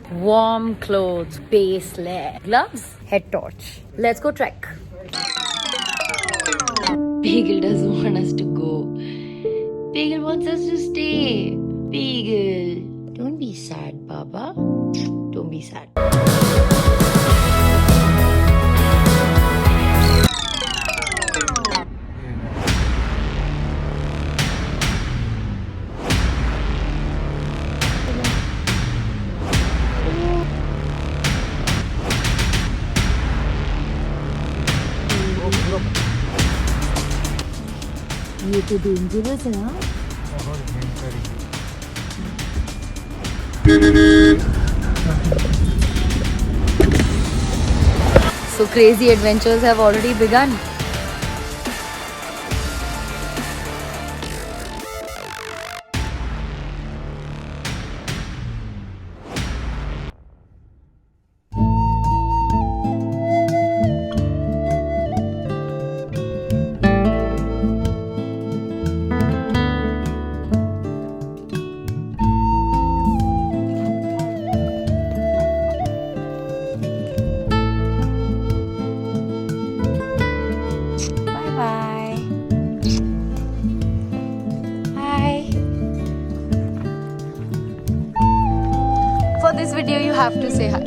Warm clothes, base layer, gloves, head torch. Let's go trek. Beagle doesn't want us to go. Beagle wants us to stay. Beagle, don't be sad, Baba. Don't be sad. ये तो dangerous है ना? So crazy adventures have already begun. This video you have to say hi.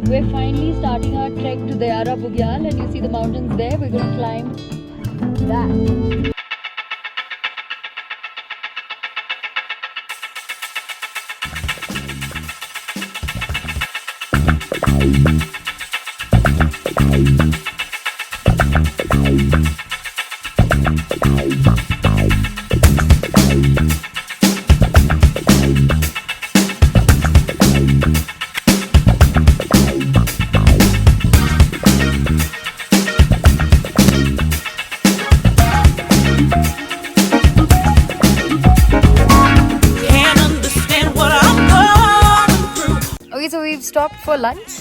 We're finally starting our trek to Dayara Bugyal, and you see the mountains there. We're going to climb that. So we've stopped for lunch,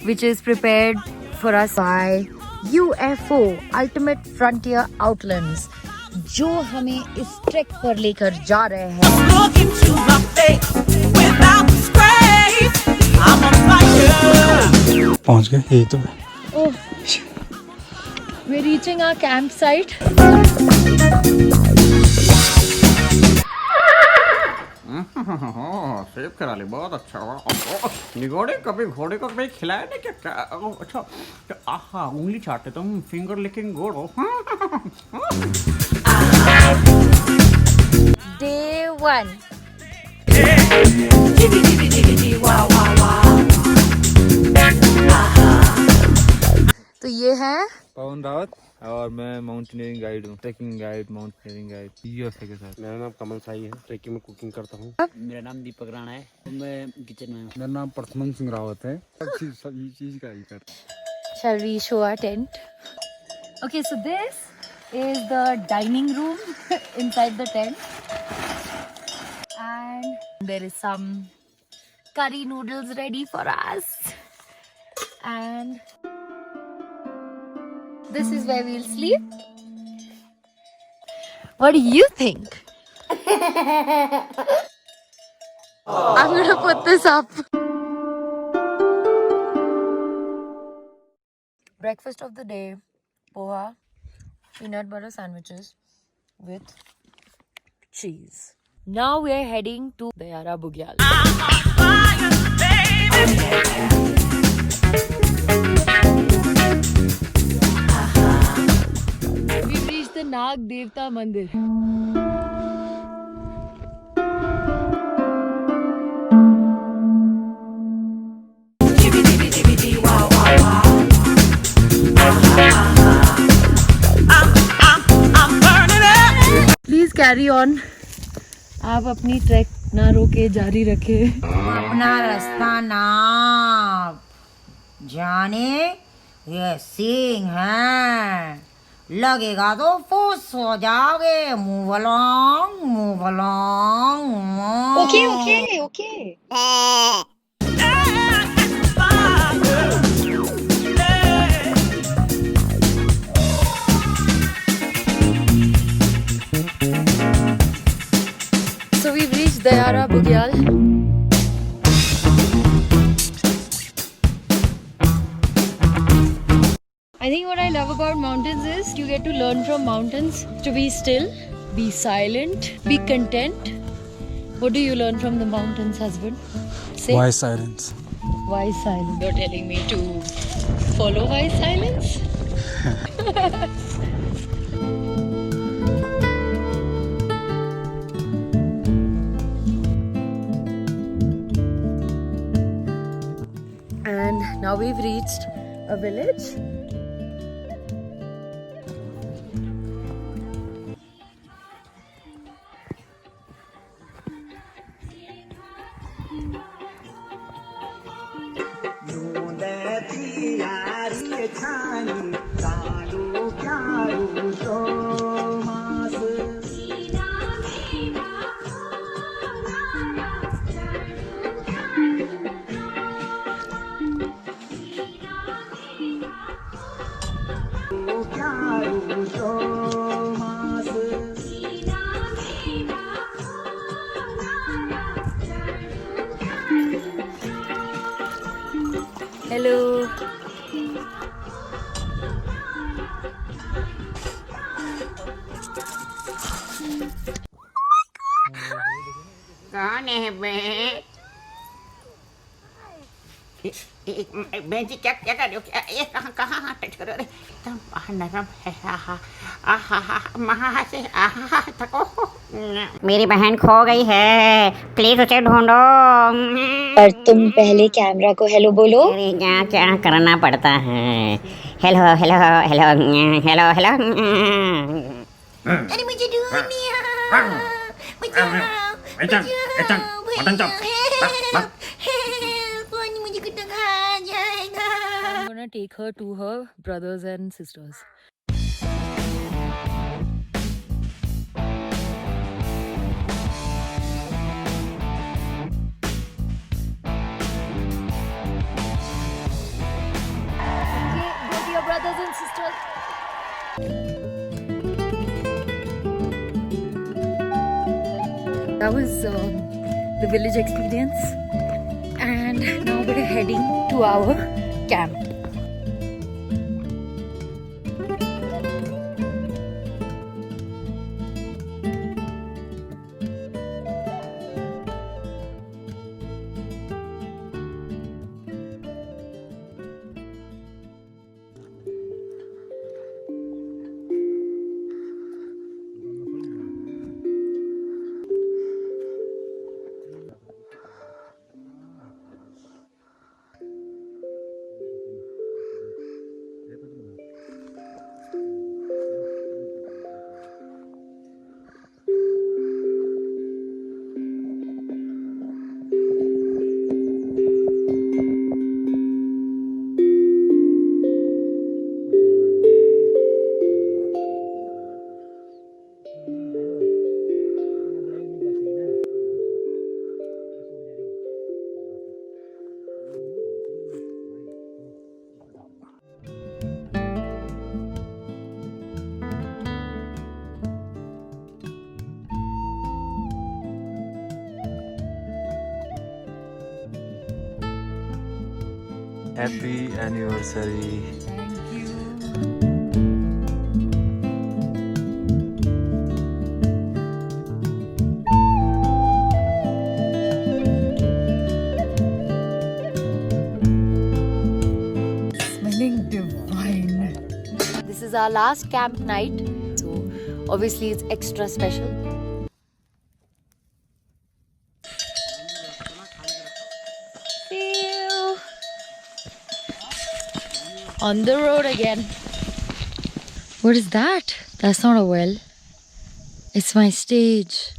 which is prepared for us by UFO Ultimate Frontier Outlands, जो हमें इस track पर लेकर जा रहे हैं. पहुंच गए, यही तो है. Oh, we're reaching our campsite. Save करा ले, बहुत अच्छा हुआ. निगोड़े कभी घोड़े को कभी खिलाया नहीं क्या? अच्छा, आहा, उंगली चाटते तुम, फिंगर लिकिंग गुड. Day 1. तो ये है पवन रावत और मैं माउंटेनियरिंग गाइड हूँ, trekking guide, mountaineering guide UFA के साथ. मेरा नाम कमल साई है, ट्रैकिंग में कुकिंग करता हूँ. मेरा नाम दीपक राणा है, मैं किचन में हूँ. मेरा नाम प्रथमन सिंह रावत है. सभी चीज का ही करता. Shall we show our tent? Okay, so this is the dining room inside the tent, and there is some curry noodles ready for us, and this is where we'll sleep. What do you think? I'm gonna put this up. Breakfast of the day, poha, peanut butter sandwiches with cheese. Now we're heading to Dayara Bugyal. We've reached the Nag Devta Mandir. Please carry on. आप अपनी track ना रोके जारी रखे. अपना रास्ता ना जाने ये सिंह है, लगेगा तो फुस हो जाओगे. मुंह belong. Okay. So we've reached Dayara Bugyal. I think what I love about mountains is you get to learn from mountains to be still, be silent, be content. What do you learn from the mountains, husband? Say. Why silence? Why silence? You're telling me to follow why silence? And now we've reached a village. Hello. कौन है बे? बहन जी क्या क्या कर रहे हो? क्या ये कहाँ कहाँ हाथ टच कर रहे हो? एकदम नरम है। महा से थको। मेरी बहन खो गई है, प्लीज उसे ढूंढो। पर तुम पहले कैमरा को हेलो बोलो। अरे क्या क्या करना पड़ता है? Hello hello hello hello hello. अरे मुझे ढूंढिए, मुझे कितना खा जाएगा। I'm gonna take her to her brothers and sisters. Okay, go to your brothers and sisters. That was the village experience, and now we're heading to our camp. Happy anniversary. Thank you. Smelling divine. This is our last camp night, so obviously it's extra special. On the road again. What is that? That's not a well. It's my stage.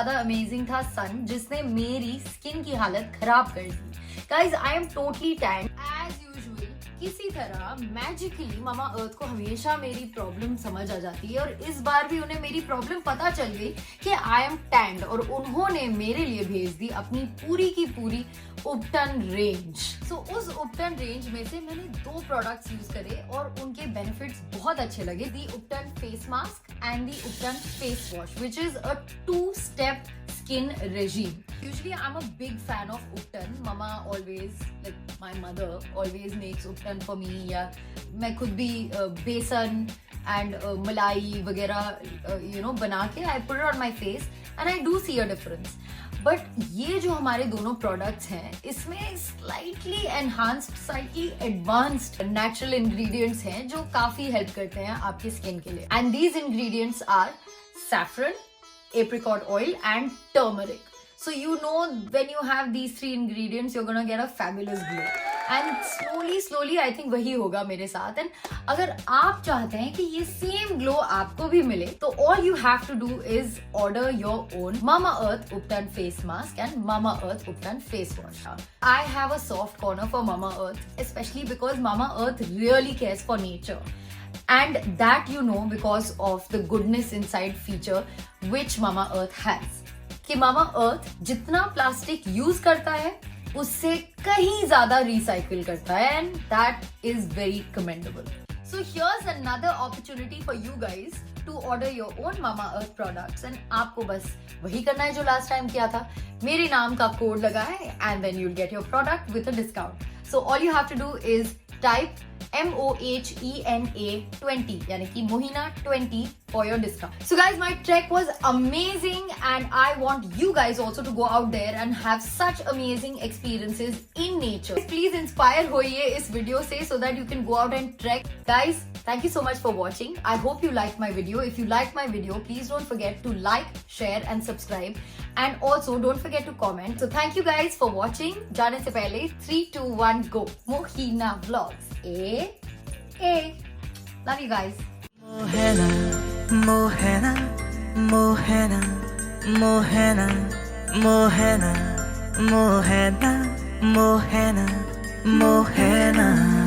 ज्यादा amazing था sun, जिसने मेरी skin की हालत खराब कर दी। Guys I am totally tan as usual. किसी तरह मैजिकली मामा अर्थ को हमेशा मेरी प्रॉब्लम समझ आ जाती है, और इस बार भी उन्हें मेरी प्रॉब्लम पता चल गई कि आई एम टैंड, और उन्होंने मेरे लिए भेज दी अपनी पूरी की पूरी उपटन रेंज। सो उस उपटन रेंज में से मैंने 2 प्रोडक्ट्स यूज करे और उनके बेनिफिट्स बहुत अच्छे लगे। The ubtan face mask and the ubtan face wash, which is a 2-step skin regime. Usually I'm a big fan of Upton. Mama always, like my mother always makes Upton for me. या मैं खुद भी बेसन and मलाई वगैरह बना के I put it on my face and I do see a difference. But ये जो हमारे दोनों प्रोडक्ट्स हैं, इसमें slightly enhanced, slightly advanced natural ingredients हैं जो काफी हेल्प करते हैं आपकी स्किन के लिए। And these ingredients are saffron, apricot oil and turmeric. So you know when you have these 3 ingredients, you're gonna get a fabulous glow. And slowly I think वही होगा मेरे साथ। And अगर आप चाहते हैं कि ये same glow आपको भी मिले, तो all you have to do is order your own Mamaearth Upton face mask and Mamaearth Upton face wash. I have a soft corner for Mamaearth, especially because Mamaearth really cares for nature. And that you know because of the goodness inside feature which Mamaearth has. कि Mamaearth जितना plastic use करता है उससे कहीं ज्यादा recycle करता है, and that is very commendable. So here's another opportunity for you guys to order your own Mamaearth products, and आपको बस वही करना है जो लास्ट टाइम किया था। मेरे नाम का कोड लगा है and then you'll get your product with a discount. So all you have to do is type MOHENA 20 यानी कि Mohina 20 for your discount. So guys, my trek was amazing and I want you guys also to go out there and have such amazing experiences in nature. Please inspire होइए इस video से so that you can go out and trek. Guys, thank you so much for watching. I hope you liked my video. If you liked my video, please don't forget to like, share and subscribe. And also don't forget to comment. So thank you guys for watching. जाने से पहले 3, 2, 1 go. Mohina Vlogs. Love you guys. Mohena, Mohena, Mohena, Mohena, Mohena, Mohena, Mohena, Mohena.